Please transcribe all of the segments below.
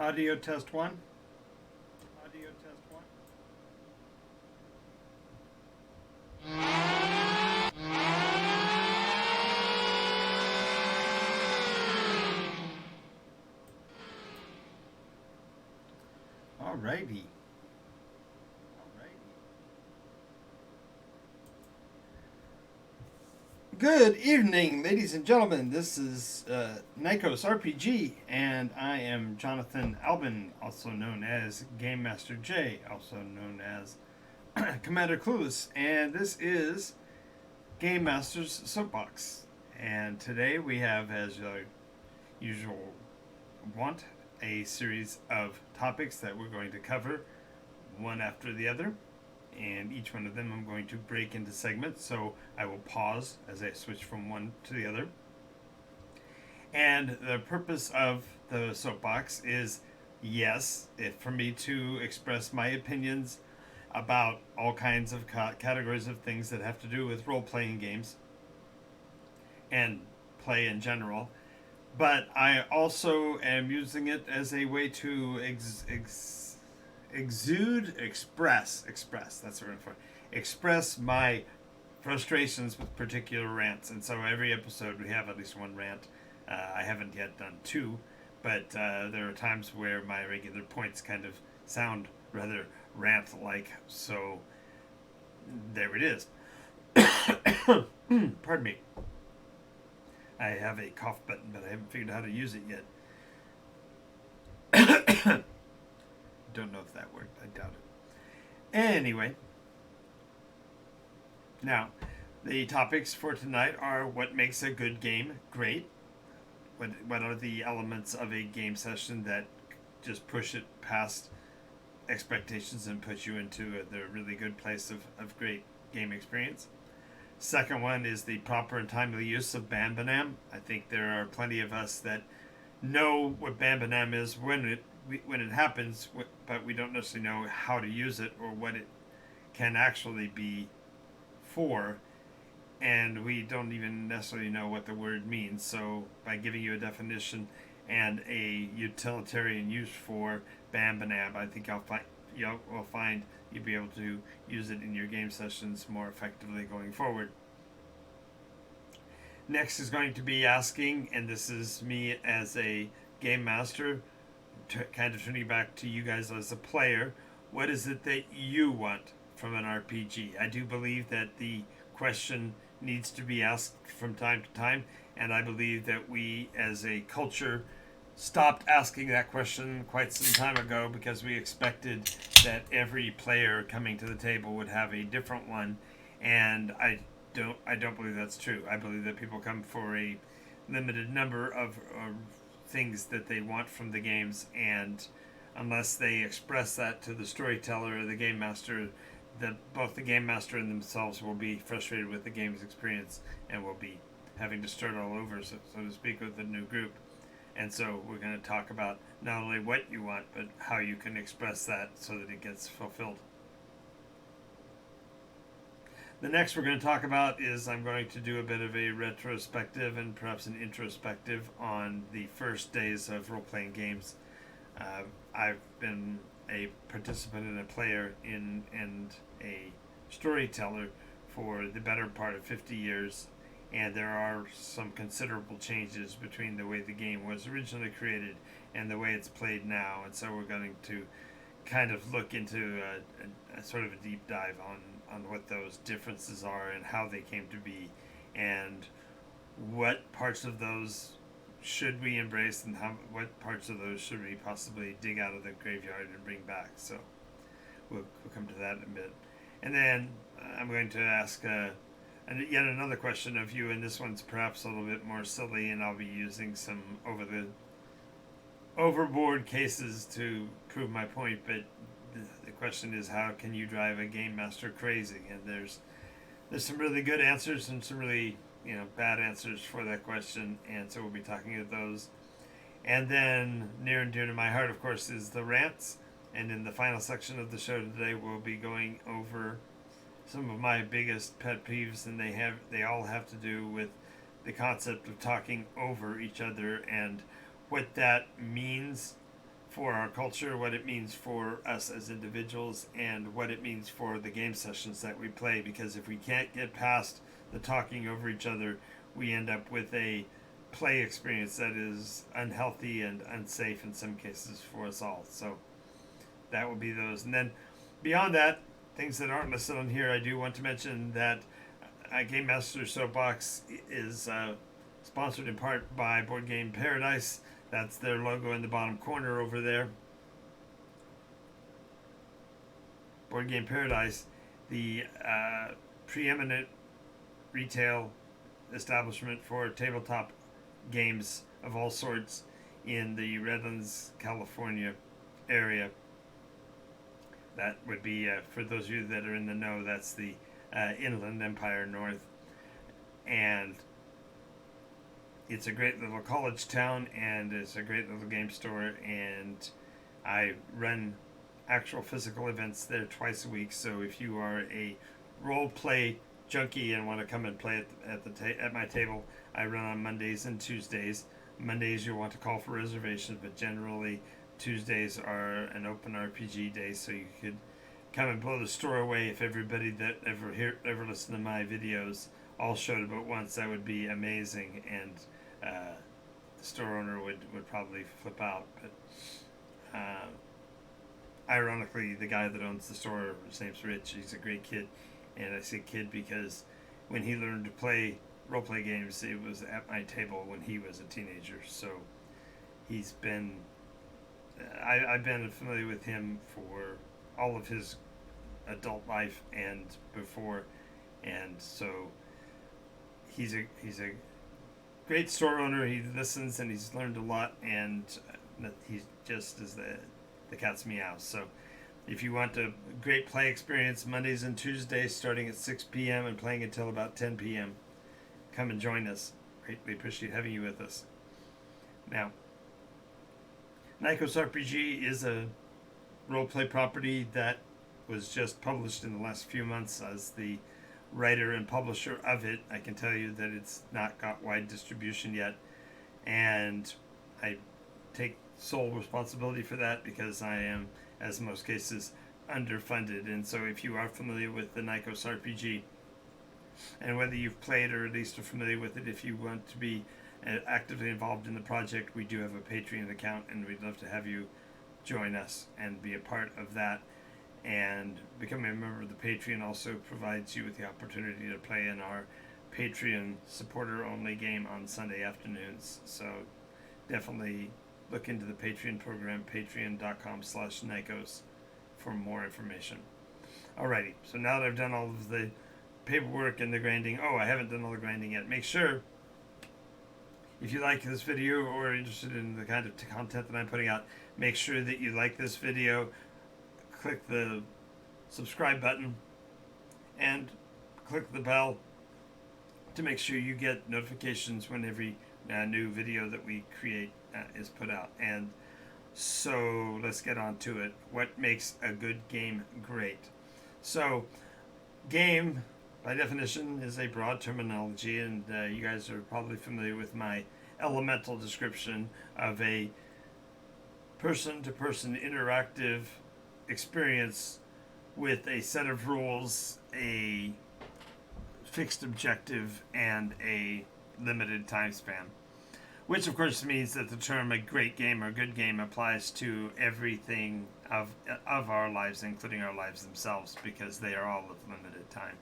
Audio test one. Audio test one. Alrighty. Good evening, ladies and gentlemen. This is NycosRPG, and I am Jonathan Albin, also known as Gamemaster J, also known as Commander Clueless, and this is Game Master's Soapbox. And today we have, as usual want, a series of topics that we're going to cover one after the other. And each one of them I'm going to break into segments, so I will pause as I switch from one to the other. And the purpose of the soapbox is, yes, for me to express my opinions about all kinds of categories of things that have to do with role-playing games and play in general. But I also am using it as a way to express, that's what I'm for, express my frustrations with particular rants. And so every episode we have at least one rant. I haven't yet done two, but there are times where my regular points kind of sound rather rant-like, so there it is. Pardon me. I have a cough button, but I haven't figured out how to use it yet. Don't know if that worked. I doubt it. Anyway, now the topics for tonight are what makes a good game great. What are the elements of a game session that just push it past expectations and put you into the really good place of great game experience. Second one is the proper and timely use of Bam Banam. I think there are plenty of us that know what Bam Banam is when it happens, but we don't necessarily know how to use it or what it can actually be for, and we don't even necessarily know what the word means. So by giving you a definition and a utilitarian use for Bam Banam, I think you'll find you'll be able to use it in your game sessions more effectively going forward. Next is going to be asking, and this is me as a game master, kind of turning back to you guys as a player, what is it that you want from an RPG? I do believe that the question needs to be asked from time to time, and I believe that we as a culture stopped asking that question quite some time ago because we expected that every player coming to the table would have a different one, and I don't believe that's true. I believe that people come for a limited number of things that they want from the games, and unless they express that to the storyteller or the game master, both the game master and themselves will be frustrated with the game's experience and will be having to start all over, so to speak, with a new group. And so we're going to talk about not only what you want, but how you can express that so that it gets fulfilled. The next we're going to talk about is I'm going to do a bit of a retrospective and perhaps an introspective on the first days of role-playing games. I've been a participant and a player and a storyteller for the better part of 50 years, and there are some considerable changes between the way the game was originally created and the way it's played now. And so we're going to kind of look into a sort of a deep dive on what those differences are and how they came to be, and what parts of those should we embrace and what parts of those should we possibly dig out of the graveyard and bring back. So we'll come to that in a bit. And then I'm going to ask yet another question of you, and this one's perhaps a little bit more silly, and I'll be using some overboard cases to prove my point, but the question is, how can you drive a game master crazy? And there's some really good answers and some really bad answers for that question, and so we'll be talking about those. And then near and dear to my heart, of course, is the rants. And in the final section of the show today, we'll be going over some of my biggest pet peeves, and they all have to do with the concept of talking over each other and what that means for our culture, what it means for us as individuals, and what it means for the game sessions that we play. Because if we can't get past the talking over each other, we end up with a play experience that is unhealthy and unsafe in some cases for us all. So that would be those. And then beyond that, things that aren't listed on here, I do want to mention that Gamemaster Soapbox is sponsored in part by Board Game Paradise. That's their logo in the bottom corner over there. Board Game Paradise, the preeminent retail establishment for tabletop games of all sorts in the Redlands, California area. That would be, for those of you that are in the know, that's the Inland Empire North. And it's a great little college town, and it's a great little game store, and I run actual physical events there twice a week. So if you are a role play junkie and want to come and play at my table, I run on Mondays and Tuesdays. Mondays you'll want to call for reservations, but generally Tuesdays are an open RPG day, so you could come and blow the store away. If everybody that ever listened to my videos all showed up at once, that would be amazing, and the store owner would probably flip out. But ironically, the guy that owns the store, his name's Rich, he's a great kid. And I say kid because when he learned to play role-play games, it was at my table when he was a teenager. So he's been... I've been familiar with him for all of his adult life and before. And so he's a great store owner. He listens and he's learned a lot, and he's just as the cat's meow. So if you want a great play experience, Mondays and Tuesdays starting at 6 p.m. and playing until about 10 p.m., come and join us. Greatly appreciate having you with us. Now, NycosRPG is a role-play property that was just published in the last few months. As the writer and publisher of it, I can tell you that it's not got wide distribution yet, and I take sole responsibility for that because I am, as in most cases, underfunded. And so if you are familiar with the NycosRPG, and whether you've played or at least are familiar with it, if you want to be actively involved in the project, we do have a Patreon account, and we'd love to have you join us and be a part of that. And becoming a member of the Patreon also provides you with the opportunity to play in our Patreon supporter-only game on Sunday afternoons. So definitely look into the Patreon program, patreon.com/Nykos, for more information. Alrighty, so now that I've done all of the paperwork and the grinding, I haven't done all the grinding yet. Make sure, if you like this video or are interested in the kind of content that I'm putting out, make sure that you like this video, click the subscribe button, and click the bell to make sure you get notifications when every new video that we create is put out. And so let's get on to it. What makes a good game great? So, game, by definition, is a broad terminology, and you guys are probably familiar with my elemental description of a person-to-person interactive experience with a set of rules, a fixed objective, and a limited time span. Which, of course, means that the term a great game or good game applies to everything of our lives, including our lives themselves, because they are all of limited time.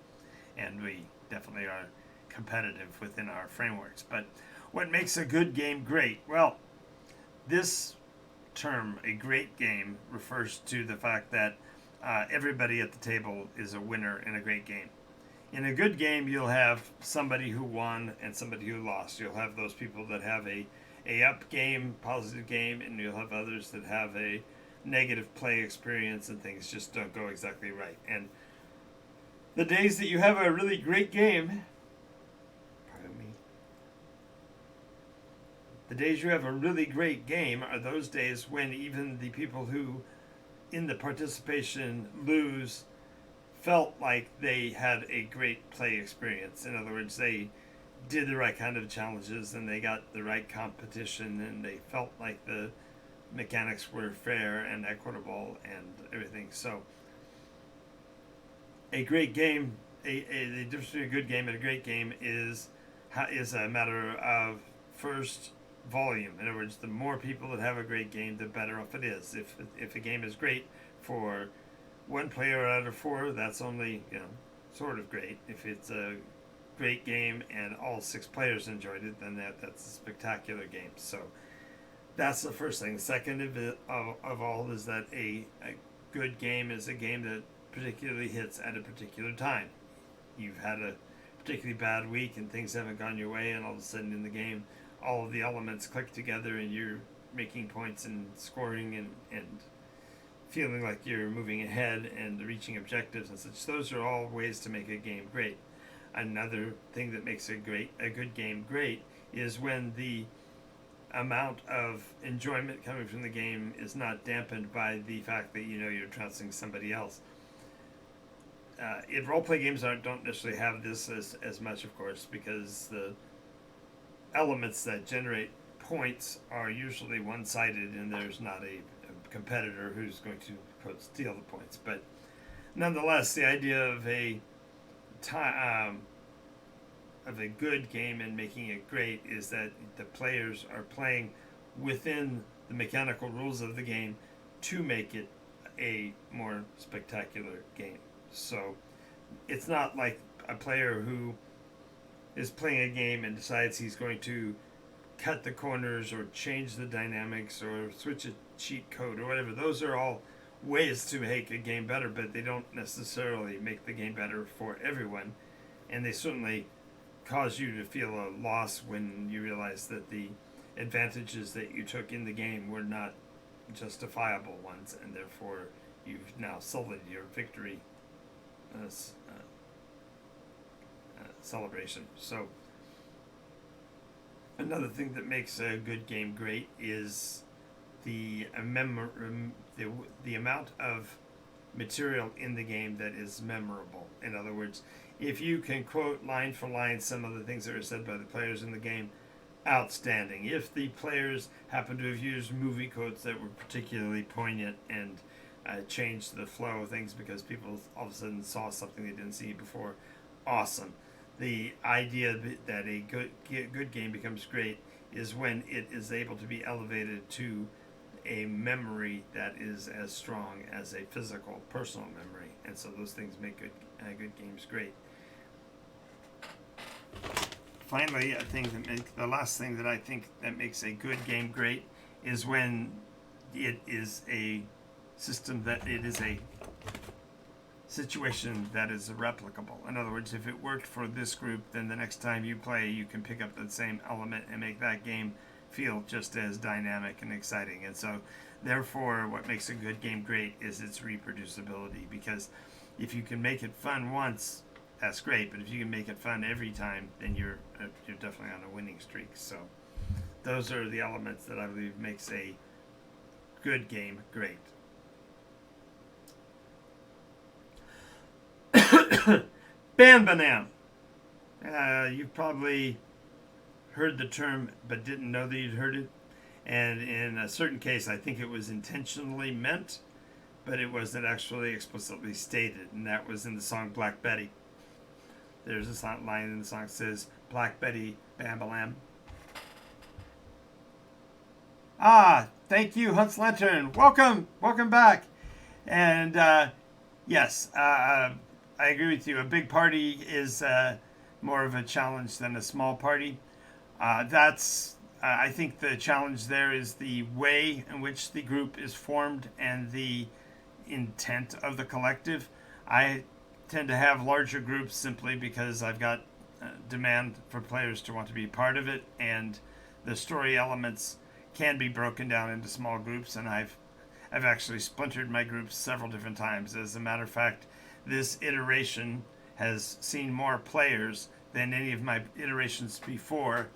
And we definitely are competitive within our frameworks. But what makes a good game great? Well, this term, a great game, refers to the fact that everybody at the table is a winner in a great game. In a good game, you'll have somebody who won and somebody who lost. You'll have those people that have a up game, positive game, and you'll have others that have a negative play experience and things just don't go exactly right. And the days that you have a really great game, the days you have a really great game are those days when even the people who in the participation lose felt like they had a great play experience. In other words, they did the right kind of challenges and they got the right competition and they felt like the mechanics were fair and equitable and everything. So a great game, the difference between a good game and a great game is a matter of first volume. In other words, the more people that have a great game, the better off it is. If a game is great for one player out of four, that's only sort of great. If it's a great game and all six players enjoyed it, then that's a spectacular game. So that's the first thing. The second of all is that a good game is a game that particularly hits at a particular time. You've had a particularly bad week and things haven't gone your way, and all of a sudden in the game, all of the elements click together and you're making points and scoring and feeling like you're moving ahead and reaching objectives and such. Those are all ways to make a game great. Another thing that makes a good game great is when the amount of enjoyment coming from the game is not dampened by the fact that you're trouncing somebody else. Role-play games don't necessarily have this as much, of course, because the elements that generate points are usually one-sided, and there's not a competitor who's going to steal the points. But nonetheless, the idea of a good game and making it great is that the players are playing within the mechanical rules of the game to make it a more spectacular game. So it's not like a player who is playing a game and decides he's going to cut the corners or change the dynamics or switch a cheat code or whatever. Those are all ways to make a game better, but they don't necessarily make the game better for everyone. And they certainly cause you to feel a loss when you realize that the advantages that you took in the game were not justifiable ones, and therefore you've now sullied your victory celebration. So another thing that makes a good game great is the amount of material in the game that is memorable. In other words, if you can quote line for line some of the things that are said by the players in the game, outstanding. If the players happen to have used movie quotes that were particularly poignant and changed the flow of things because people all of a sudden saw something they didn't see before, awesome. The idea that a good game becomes great is when it is able to be elevated to a memory that is as strong as a physical, personal memory, and so those things make good games great. Finally, the last thing that I think that makes a good game great is when it is a system that it is a situation that is replicable. In other words, if it worked for this group, then the next time you play, you can pick up that same element and make that game feel just as dynamic and exciting. And so, therefore, what makes a good game great is its reproducibility. Because if you can make it fun once, that's great. But if you can make it fun every time, then you're definitely on a winning streak. So, those are the elements that I believe makes a good game great. Ban Banam. You've probably heard the term but didn't know that you'd heard it. And in a certain case, I think it was intentionally meant, but it wasn't actually explicitly stated. And that was in the song Black Betty. There's a line in the song that says, Black Betty, Bam Balam. Thank you, Hunts Lantern. Welcome back. And yes, I agree with you. A big party is more of a challenge than a small party. I think the challenge there is the way in which the group is formed and the intent of the collective. I tend to have larger groups simply because I've got demand for players to want to be part of it, and the story elements can be broken down into small groups, and I've actually splintered my groups several different times. As a matter of fact, this iteration has seen more players than any of my iterations before,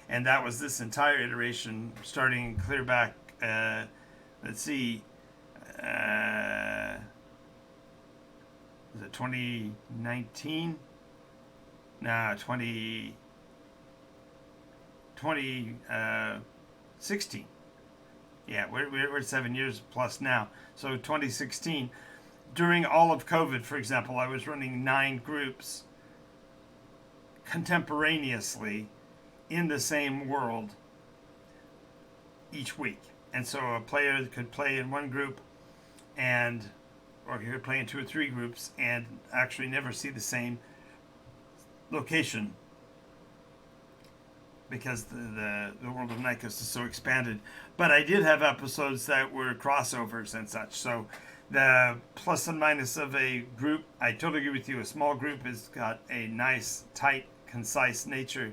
and that was this entire iteration starting clear back, let's see, was it 2019? No, 2016. Yeah, we're 7 years plus now. So 2016, during all of COVID, for example, I was running 9 groups contemporaneously in the same world each week. And so a player could play in one group and or he could play in 2 or 3 groups and actually never see the same location because the world of Nycos is so expanded. But I did have episodes that were crossovers and such. So the plus and minus of a group, I totally agree with you. A small group has got a nice, tight, concise nature,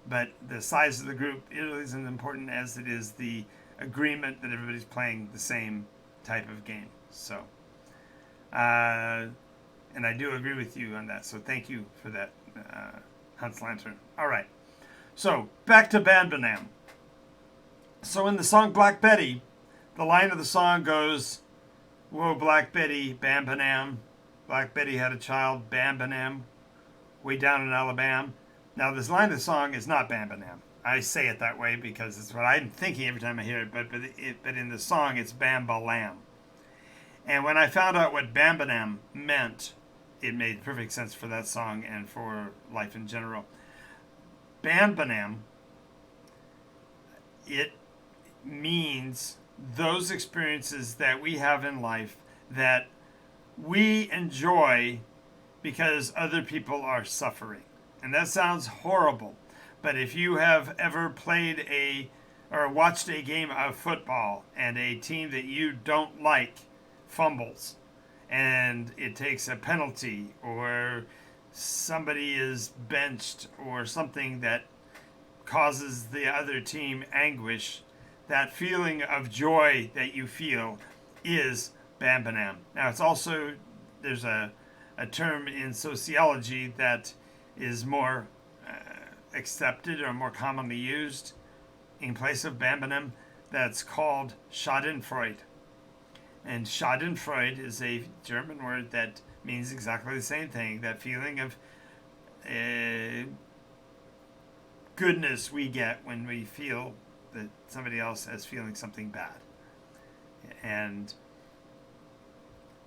but the size of the group isn't as important as it is the agreement that everybody's playing the same type of game. So, and I do agree with you on that. So thank you for that, Hans Lantern. All right. So back to Banbanam. So in the song Black Betty, the line of the song goes, "Whoa, Black Betty, Banbanam. Black Betty had a child, Banbanam, way down in Alabama." Now this line of the song is not Banbanam. I say it that way because it's what I'm thinking every time I hear it. But in the song it's Bambalam. And when I found out what Banbanam meant, it made perfect sense for that song and for life in general. Banbanam, it means those experiences that we have in life that we enjoy because other people are suffering. And that sounds horrible, but if you have ever played or watched a game of football and a team that you don't like fumbles and it takes a penalty or somebody is benched or something that causes the other team anguish, that feeling of joy that you feel is Bambanam. Now it's also, there's a term in sociology that is more accepted or more commonly used in place of Bambanam that's called Schadenfreude. And Schadenfreude is a German word that means exactly the same thing, that feeling of goodness we get when we feel that somebody else is feeling something bad. And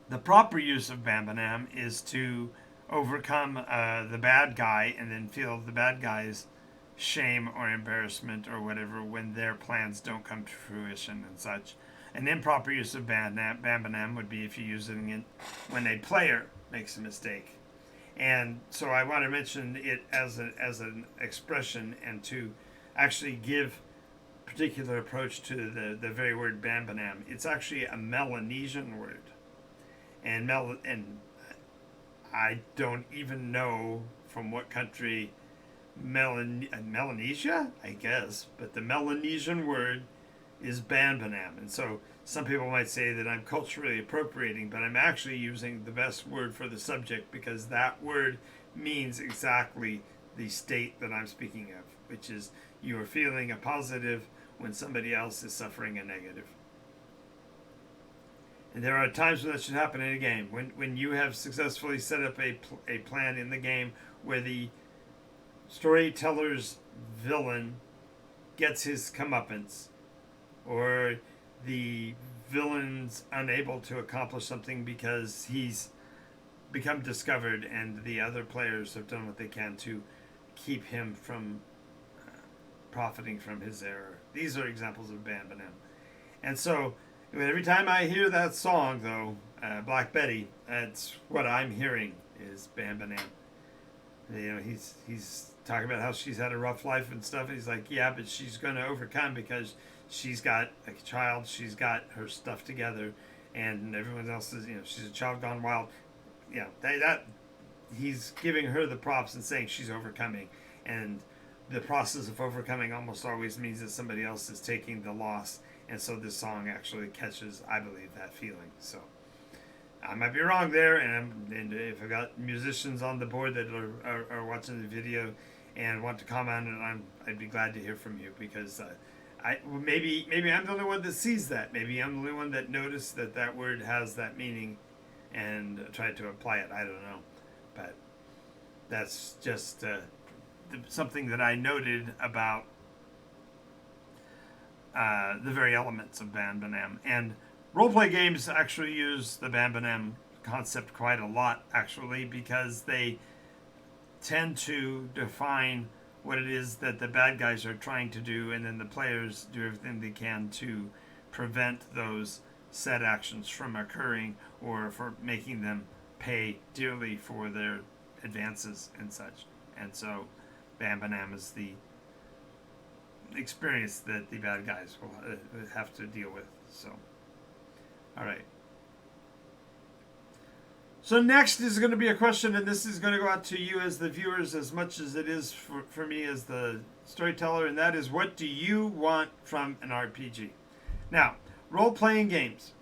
the proper use of Bambanam is to overcome the bad guy and then feel the bad guy's shame or embarrassment or whatever when their plans don't come to fruition and such. An improper use of Bambanam would be if you're using it when a player makes a mistake. And so I want to mention it as an expression and to actually give particular approach to the very word Bambanam. It's actually a Melanesian word. And I don't even know from what country, Melanesia, I guess, but the Melanesian word is Banbanam. And so some people might say that I'm culturally appropriating, but I'm actually using the best word for the subject because that word means exactly the state that I'm speaking of, which is you are feeling a positive when somebody else is suffering a negative. And there are times when that should happen in a game. When you have successfully set up a plan in the game where the storyteller's villain gets his comeuppance, or the villain's unable to accomplish something because he's become discovered and the other players have done what they can to keep him from profiting from his error. These are examples of Bambanam. And so every time I hear that song, though, Black Betty, that's what I'm hearing is Bambanam. You know, he's talking about how she's had a rough life and stuff. He's like, yeah, but she's going to overcome because she's got a child, she's got her stuff together, and everyone else is, she's a child gone wild. That he's giving her the props and saying she's overcoming, and the process of overcoming almost always means that somebody else is taking the loss, and so this song actually catches, I believe, that feeling. So I might be wrong there, and if I've got musicians on the board that are watching the video and want to comment, and I'd be glad to hear from you because maybe I'm the only one that sees that. Maybe I'm the only one that noticed that word has that meaning and tried to apply it. I don't know, but that's just something that I noted about the very elements of Banbanam. And role-play games actually use the Banbanam concept quite a lot, actually, because they tend to define what it is that the bad guys are trying to do, and then the players do everything they can to prevent those said actions from occurring or for making them pay dearly for their advances and such. And so Banbanam is the experience that the bad guys will have to deal with. So, all right. So next is going to be a question, and this is going to go out to you as the viewers as much as it is for me as the storyteller, and that is, what do you want from an RPG? Now, role-playing games.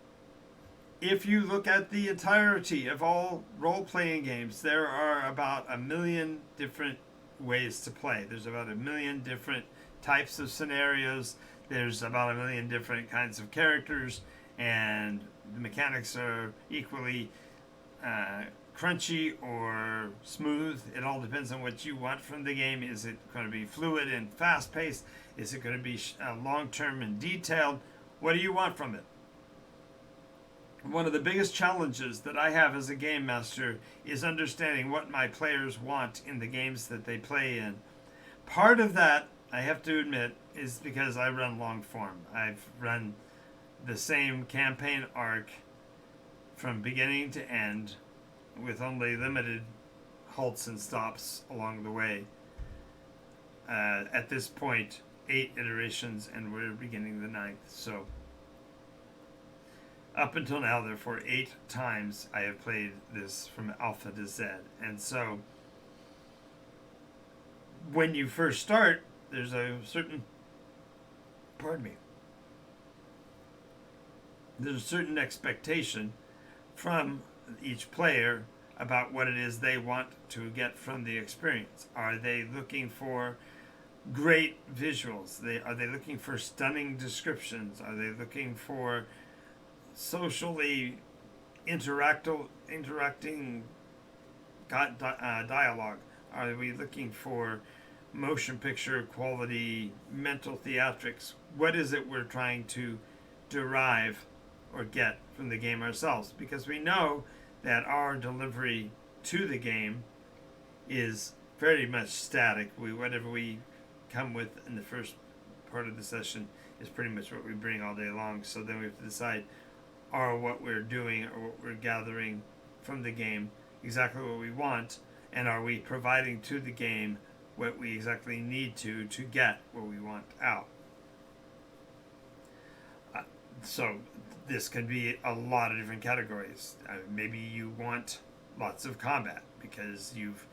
If you look at the entirety of all role-playing games, there are about 1 million different ways to play. There's about 1 million different types of scenarios. There's about 1 million different kinds of characters, and the mechanics are equally crunchy or smooth. It all depends on what you want from the game. Is it going to be fluid and fast-paced? Is it going to be long-term and detailed? What do you want from it? One of the biggest challenges that I have as a game master is understanding what my players want in the games that they play in. Part of that, I have to admit, is because I run long form. I've run the same campaign arc from beginning to end with only limited halts and stops along the way. At this point, 8 iterations, and we're beginning the 9th. So up until now, therefore, 8 times I have played this from Alpha to Z. And so when you first start, there's a certain, there's a certain expectation from each player about what it is they want to get from the experience. Are they looking for great visuals? Are they looking for stunning descriptions? Are they looking for socially interacting dialogue? Are we looking for motion picture quality, mental theatrics? What is it we're trying to derive or get from the game ourselves? Because we know that our delivery to the game is very much static. Whatever we come with in the first part of the session is pretty much what we bring all day long. So then we have to decide, are what we're doing or what we're gathering from the game exactly what we want, and are we providing to the game what we exactly need to get what we want out. So this can be a lot of different categories. Maybe you want lots of combat because you've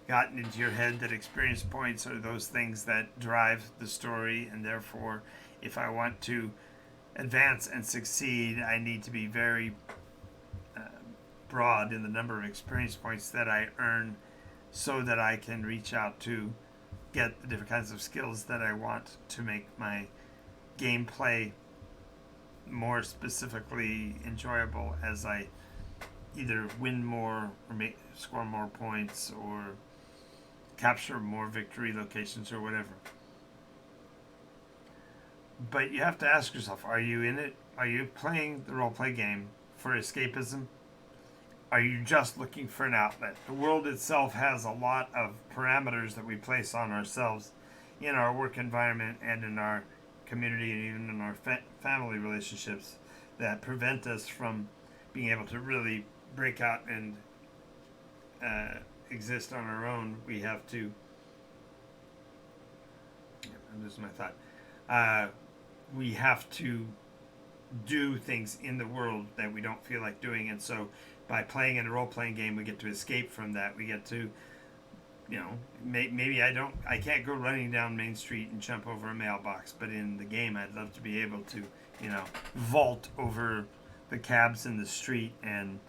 gotten into your head that experience points are those things that drive the story, and therefore if I want to advance and succeed, I need to be very broad in the number of experience points that I earn so that I can reach out to get the different kinds of skills that I want to make my gameplay more specifically enjoyable as I either win more or score more points or capture more victory locations or whatever. But you have to ask yourself, are you in it? Are you playing the role-play game for escapism? Are you just looking for an outlet? The world itself has a lot of parameters that we place on ourselves in our work environment and in our community and even in our family relationships that prevent us from being able to really break out and exist on our own. We have to... I'm losing my thought. We have to do things in the world that we don't feel like doing, and so by playing in a role-playing game, we get to escape from that. We get to, maybe I can't go running down Main Street and jump over a mailbox, but in the game, I'd love to be able to, vault over the cabs in the street and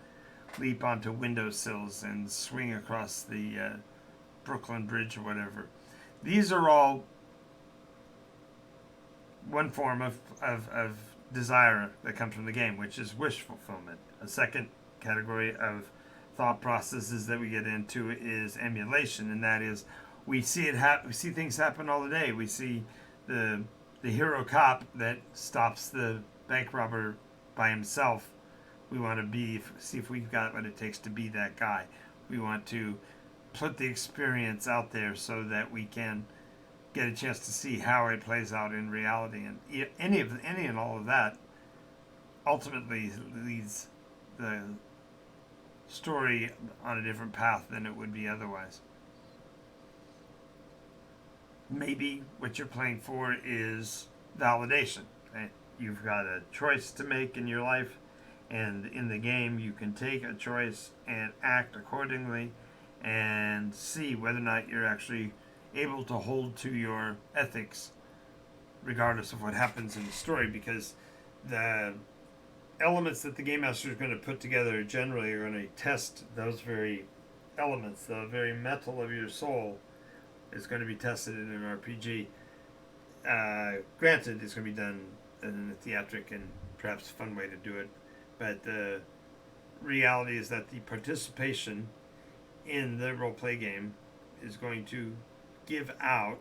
leap onto windowsills and swing across the Brooklyn Bridge or whatever. These are all one form of desire that comes from the game, which is wish fulfillment. A second category of thought processes that we get into is emulation, and that is we see things happen all the day. We see the the hero cop that stops the bank robber by himself. We want to see if we've got what it takes to be that guy. We want to put the experience out there so that we can get a chance to see how it plays out in reality. And any and all of that ultimately leads the story on a different path than it would be otherwise. Maybe what you're playing for is validation. Right? You've got a choice to make in your life, and in the game you can take a choice and act accordingly and see whether or not you're actually able to hold to your ethics regardless of what happens in the story, because the elements that the game master is going to put together generally are going to test those very elements. The very metal of your soul is going to be tested in an RPG. Granted, it's going to be done in a theatric and perhaps a fun way to do it, but the reality is that the participation in the role-play game is going to give out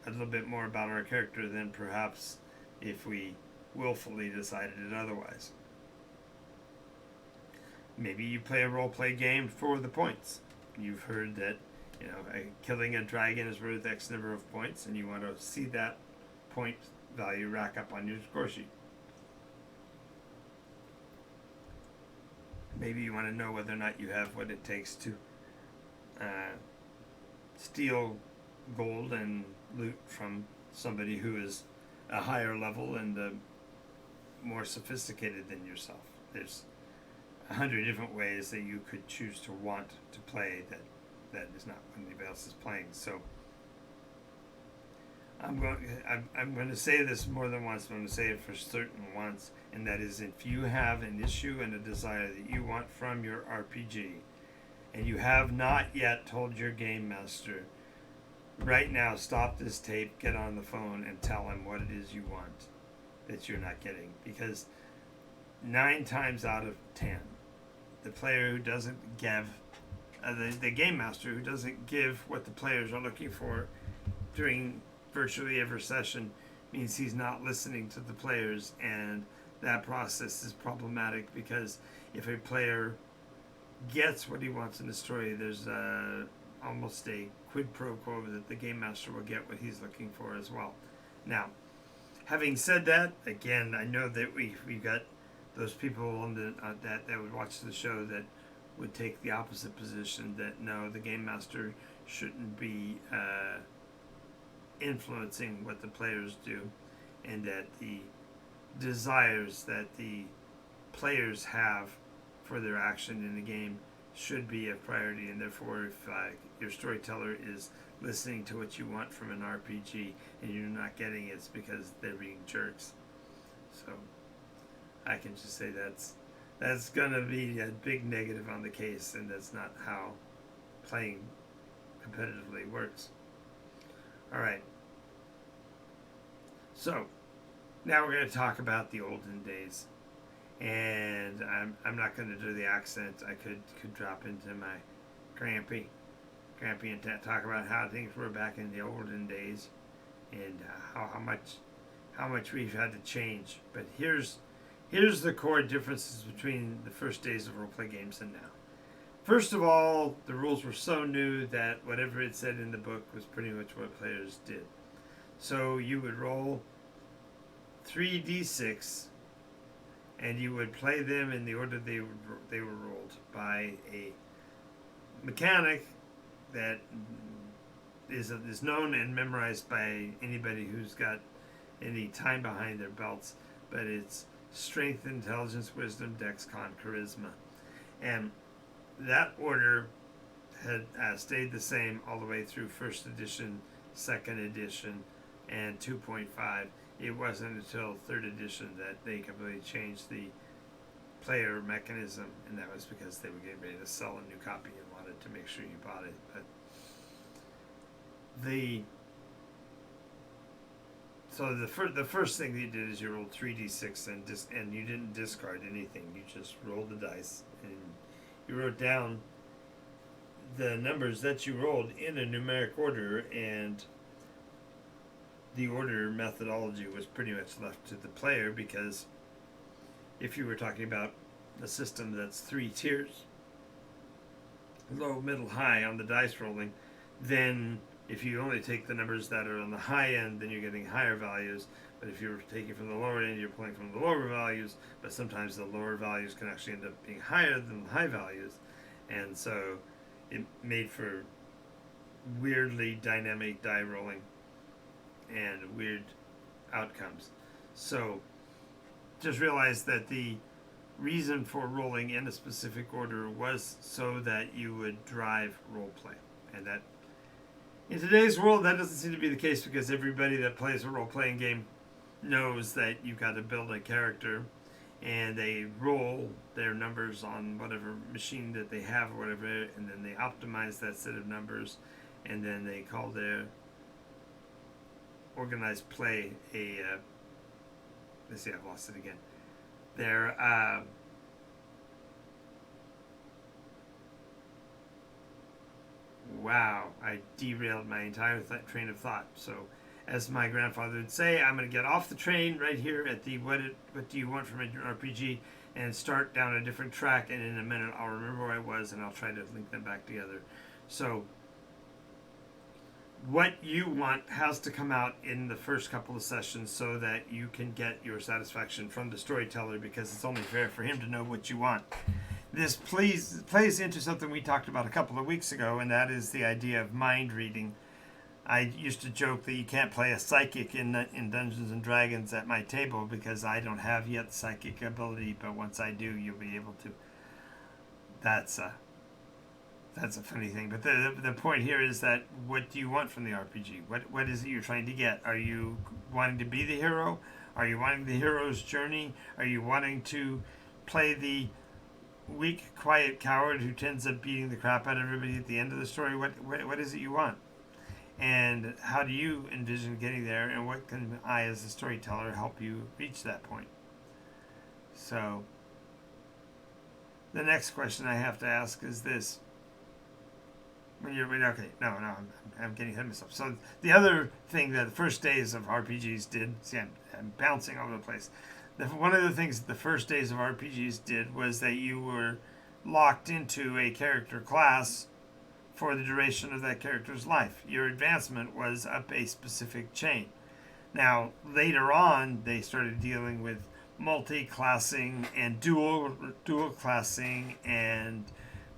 a little bit more about our character than perhaps if we willfully decided it otherwise. Maybe you play a role-play game for the points. You've heard that killing a dragon is worth X number of points, and you want to see that point value rack up on your score sheet. Maybe you want to know whether or not you have what it takes to steal gold and loot from somebody who is a higher level and more sophisticated than yourself. There's 100 different ways that you could choose to want to play that is not when anybody else is playing. So I'm going to say this more than once, but I'm going to say it for certain once, and that is, if you have an issue and a desire that you want from your RPG, and you have not yet told your game master, right now stop this tape, get on the phone, and tell him what it is you want that you're not getting. Because 9 times out of 10, the player who doesn't give, the game master who doesn't give what the players are looking for during virtually every session means he's not listening to the players, and that process is problematic, because if a player gets what he wants in the story, there's almost a quid pro quo that the game master will get what he's looking for as well. Now, having said that, again, I know that we've got those people on that would watch the show that would take the opposite position, that no, the game master shouldn't be influencing what the players do, and that the desires that the players have for their action in the game should be a priority, and therefore if your storyteller is listening to what you want from an RPG and you're not getting it, it's because they're being jerks. So I can just say that's going to be a big negative on the case, and that's not how playing competitively works. Alright, so now we're going to talk about the olden days, and I'm not going to do the accent. I could drop into my Grampy and talk about how things were back in the olden days, and how much we've had to change. But here's the core differences between the first days of role-play games and now. First of all, the rules were so new that whatever it said in the book was pretty much what players did. So you would roll 3d6, and you would play them in the order they were rolled by a mechanic that is known and memorized by anybody who's got any time behind their belts. But it's strength, intelligence, wisdom, dex, con, charisma, and that order had stayed the same all the way through first edition, second edition, and 2.5. It wasn't until third edition that they completely changed the player mechanism, and that was because they were getting ready to sell a new copy and wanted to make sure you bought it. But the first thing that you did is you rolled 3d6 and you didn't discard anything. You just rolled the dice and you wrote down the numbers that you rolled in a numeric order, and the order methodology was pretty much left to the player, because if you were talking about a system that's 3 tiers, low, middle, high on the dice rolling, then if you only take the numbers that are on the high end, then you're getting higher values. But if you're taking from the lower end, you're pulling from the lower values. But sometimes the lower values can actually end up being higher than the high values. And so it made for weirdly dynamic die rolling and weird outcomes. So just realize that the reason for rolling in a specific order was so that you would drive role play. And that in today's world, that doesn't seem to be the case, because everybody that plays a role playing game knows that you've got to build a character, and they roll their numbers on whatever machine that they have or whatever, and then they optimize that set of numbers, and then they call their organized play a let's see, I've lost it again. Their wow, I derailed my entire train of thought. So, as my grandfather would say, I'm going to get off the train right here at the what do you want from an RPG, and start down a different track, and in a minute I'll remember where I was, and I'll try to link them back together. So, what you want has to come out in the first couple of sessions, so that you can get your satisfaction from the storyteller, because it's only fair for him to know what you want. This plays into something we talked about a couple of weeks ago, and that is the idea of mind reading. I used to joke that you can't play a psychic in Dungeons and Dragons at my table, because I don't have yet the psychic ability, but once I do, you'll be able to. That's a funny thing. But the point here is that, what do you want from the RPG? What is it you're trying to get? Are you wanting to be the hero? Are you wanting the hero's journey? Are you wanting to play the weak, quiet coward who tends up beating the crap out of everybody at the end of the story? What is it you want? And how do you envision getting there? And what can I, as a storyteller, help you reach that point? So, the next question I have to ask is this. I'm getting ahead of myself. So the other thing that the first days of RPGs did, see, I'm bouncing all over the place. One of the things that the first days of RPGs did was that you were locked into a character class for the duration of that character's life. Your advancement was up a specific chain. Now, later on, they started dealing with multi-classing and dual classing and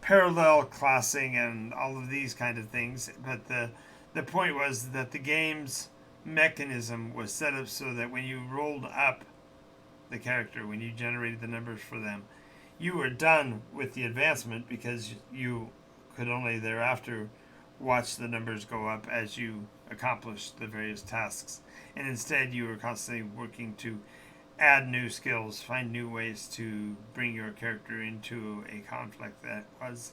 parallel classing and all of these kind of things. But the point was that the game's mechanism was set up so that when you rolled up the character, when you generated the numbers for them, you were done with the advancement, because you could only thereafter watch the numbers go up as you accomplished the various tasks. And instead, you were constantly working to add new skills, find new ways to bring your character into a conflict that was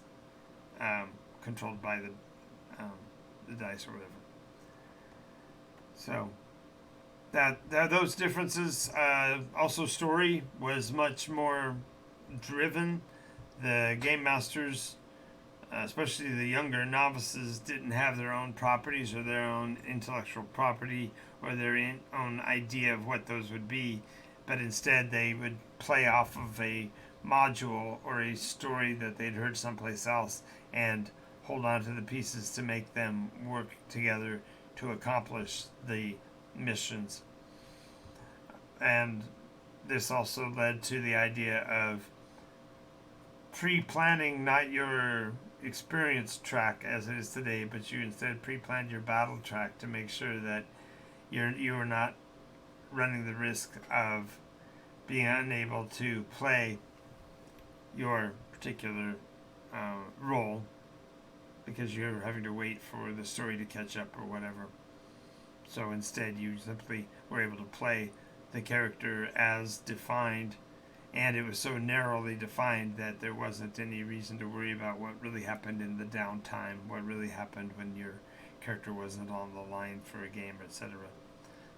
controlled by the dice or whatever. So those differences. Also, story was much more driven. The game masters, especially the younger novices, didn't have their own properties or their own intellectual property or their own idea of what those would be, but instead they would play off of a module or a story that they'd heard someplace else and hold on to the pieces to make them work together to accomplish the missions. And this also led to the idea of pre-planning not your experience track as it is today, but you instead pre-planned your battle track to make sure that you are not running the risk of being unable to play your particular role because you're having to wait for the story to catch up or whatever. So instead, you simply were able to play the character as defined, and it was so narrowly defined that there wasn't any reason to worry about what really happened in the downtime, what really happened when your character wasn't on the line for a game, etc.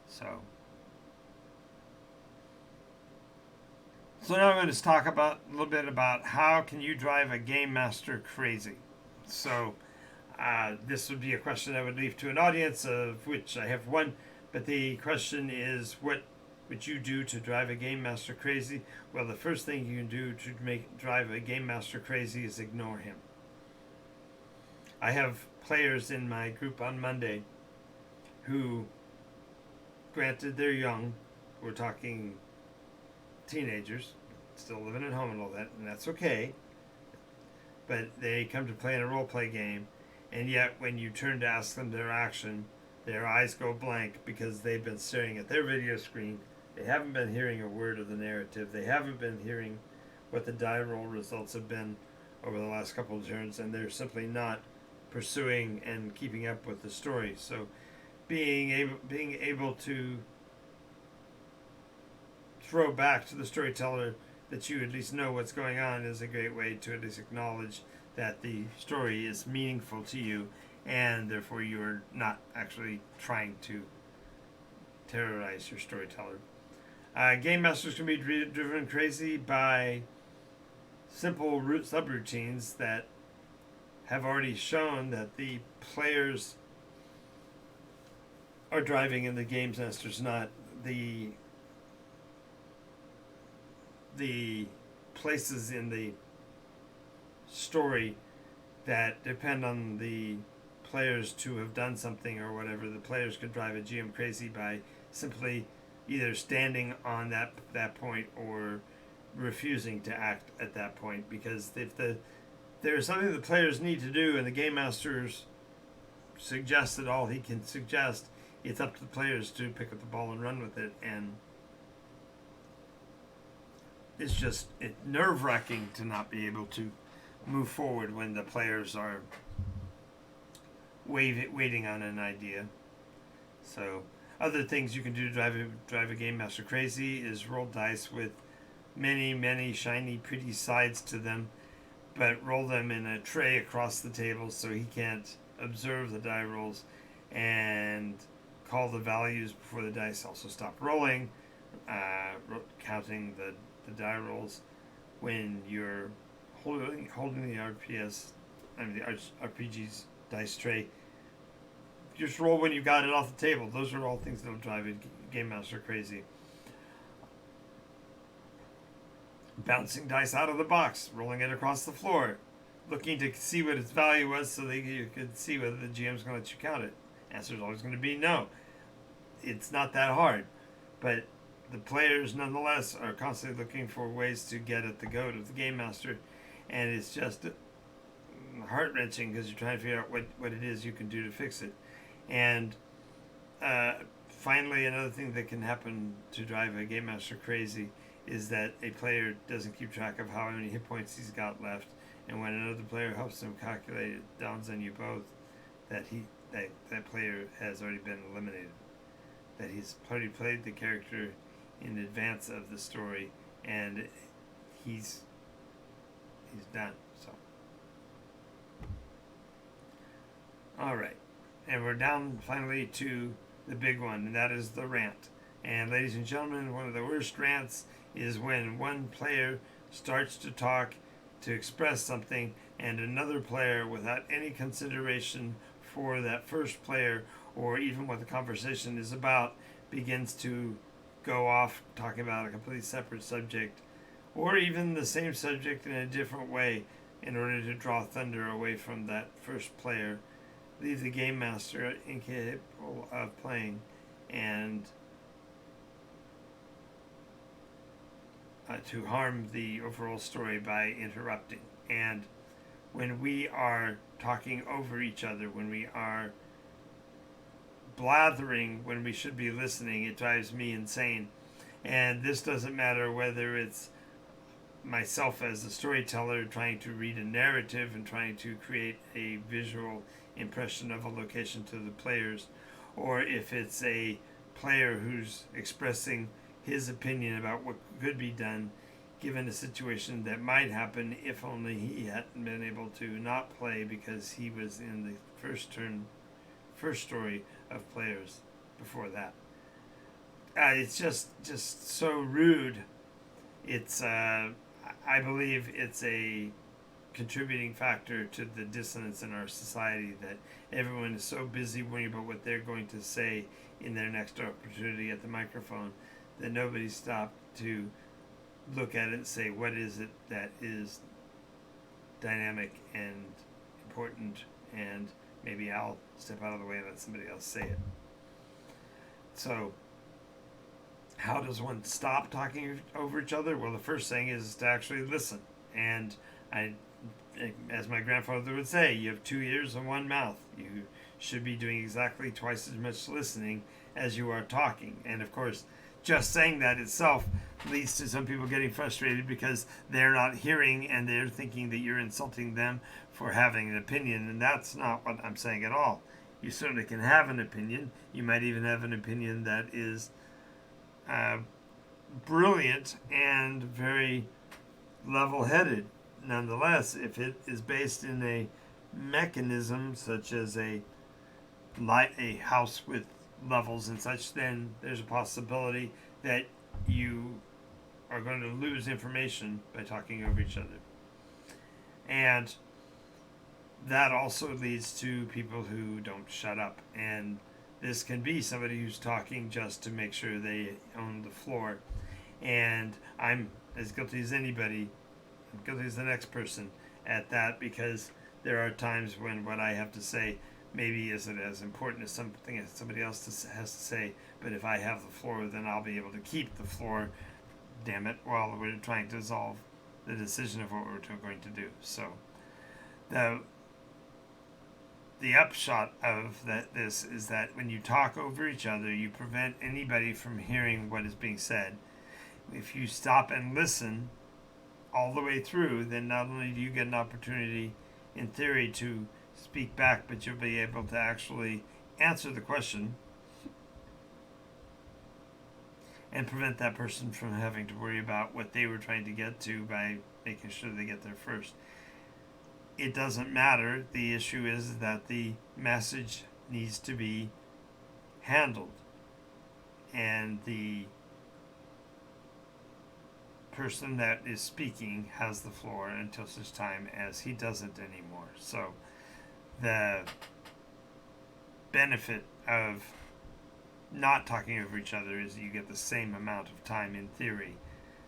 So now I'm going to talk a little bit about how can you drive a game master crazy. So this would be a question I would leave to an audience, of which I have one But the question is, what would you do to drive a game master crazy? Well, the first thing you can do to drive a game master crazy is ignore him. I have players in my group on Monday who, granted, they're young. We're talking teenagers, still living at home and all that, and that's okay. But they come to play in a role play game, and yet when you turn to ask them their action, their eyes go blank because they've been staring at their video screen. They haven't been hearing a word of the narrative. They haven't been hearing what the die roll results have been over the last couple of turns, and they're simply not pursuing and keeping up with the story. So being able to throw back to the storyteller that you at least know what's going on is a great way to at least acknowledge that the story is meaningful to you, and therefore you are not actually trying to terrorize your storyteller. Game masters can be driven crazy by simple subroutines that have already shown that the players are driving and the game masters not. The places in the story that depend on the players to have done something or whatever, the players could drive a GM crazy by simply either standing on that point or refusing to act at that point. Because if there's something the players need to do and the game masters suggested all he can suggest, it's up to the players to pick up the ball and run with it. And it's just nerve-wracking to not be able to move forward when the players are waiting on an idea. So other things you can do to drive a game master crazy is roll dice with many shiny pretty sides to them, but roll them in a tray across the table so he can't observe the die rolls, and call the values before the dice also stop rolling, counting the die rolls when you're holding the RPG's dice tray. Just roll when you got it off the table. Those are all things that'll drive a game master crazy. Bouncing dice out of the box, rolling it across the floor, looking to see what its value was so that you could see whether the GM's going to let you count it. Answer is always going to be no. It's not that hard, but the players nonetheless are constantly looking for ways to get at the goat of the game master, and it's just heart-wrenching because you're trying to figure out what it is you can do to fix it. And finally, another thing that can happen to drive a game master crazy is that a player doesn't keep track of how many hit points he's got left, and when another player helps him calculate, it dawns on you both that that player has already been eliminated, that he's already played the character in advance of the story, and he's done. So, all right, and we're down finally to the big one, and that is the rant. And ladies and gentlemen, one of the worst rants is when one player starts to talk to express something, and another player, without any consideration for that first player or even what the conversation is about, begins to go off talking about a completely separate subject, or even the same subject in a different way, in order to draw thunder away from that first player, leave the game master incapable of playing, and to harm the overall story by interrupting. And when we are talking over each other, when we are blathering when we should be listening, it drives me insane. And this doesn't matter whether it's myself as a storyteller trying to read a narrative and trying to create a visual impression of a location to the players, or if it's a player who's expressing his opinion about what could be done given a situation that might happen if only he hadn't been able to not play because he was in the first story of players before that. It's just so rude. It's I believe it's a contributing factor to the dissonance in our society, that everyone is so busy worrying about what they're going to say in their next opportunity at the microphone that nobody stopped to look at it and say, what is it that is dynamic and important, and maybe I'll step out of the way and let somebody else say it. So how does one stop talking over each other? Well, the first thing is to actually listen. And as my grandfather would say, you have 2 ears and 1 mouth. You should be doing exactly twice as much listening as you are talking. And of course, just saying that itself leads to some people getting frustrated because they're not hearing and they're thinking that you're insulting them for having an opinion. And that's not what I'm saying at all. You certainly can have an opinion. You might even have an opinion that is brilliant and very level-headed. Nonetheless, if it is based in a mechanism such as a house with levels and such, then there's a possibility that you are going to lose information by talking over each other. And that also leads to people who don't shut up. And this can be somebody who's talking just to make sure they own the floor. And I'm as guilty as anybody, I'm guilty as the next person at that, because there are times when what I have to say maybe isn't as important as something that somebody else has to say. But if I have the floor, then I'll be able to keep the floor, damn it, while we're trying to resolve the decision of what we're going to do. So the upshot of this is that when you talk over each other, you prevent anybody from hearing what is being said. If you stop and listen all the way through, then not only do you get an opportunity, in theory, to speak back, but you'll be able to actually answer the question and prevent that person from having to worry about what they were trying to get to by making sure they get there first. It doesn't matter. The issue is that the message needs to be handled, and the person that is speaking has the floor until such time as he doesn't anymore. So the benefit of not talking over each other is you get the same amount of time in theory,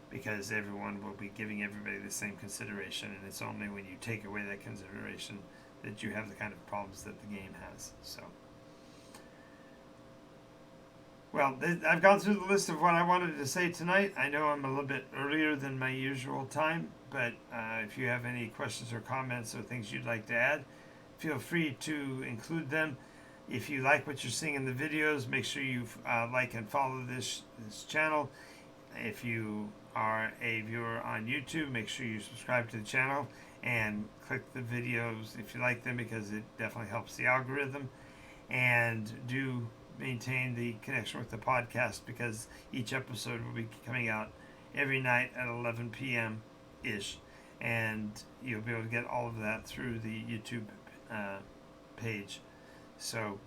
because everyone will be giving everybody the same consideration, and it's only when you take away that consideration that you have the kind of problems that the game has. So, well, I've gone through the list of what I wanted to say tonight. I know I'm a little bit earlier than my usual time, but if you have any questions or comments or things you'd like to add, feel free to include them. If you like what you're seeing in the videos, make sure you like and follow this channel. If you are a viewer on YouTube, make sure you subscribe to the channel and click the videos if you like them, because it definitely helps the algorithm. And do maintain the connection with the podcast, because each episode will be coming out every night at 11 p.m. ish, and you'll be able to get all of that through the YouTube page. So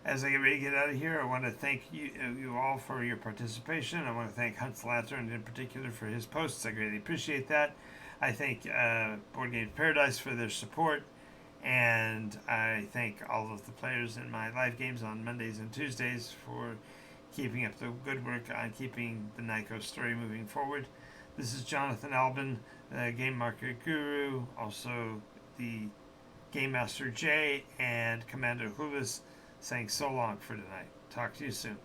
as I get ready to get out of here, I want to thank you all for your participation. I want to thank Hunt's Lantern in particular for his posts. I greatly appreciate that. I thank Board Games Paradise for their support, and I thank all of the players in my live games on Mondays and Tuesdays for keeping up the good work on keeping the Nycos story moving forward. This is Jonathan Albin, the Game Market Guru, also the Gamemaster J, and Commander Hoovis, saying so long for tonight. Talk to you soon.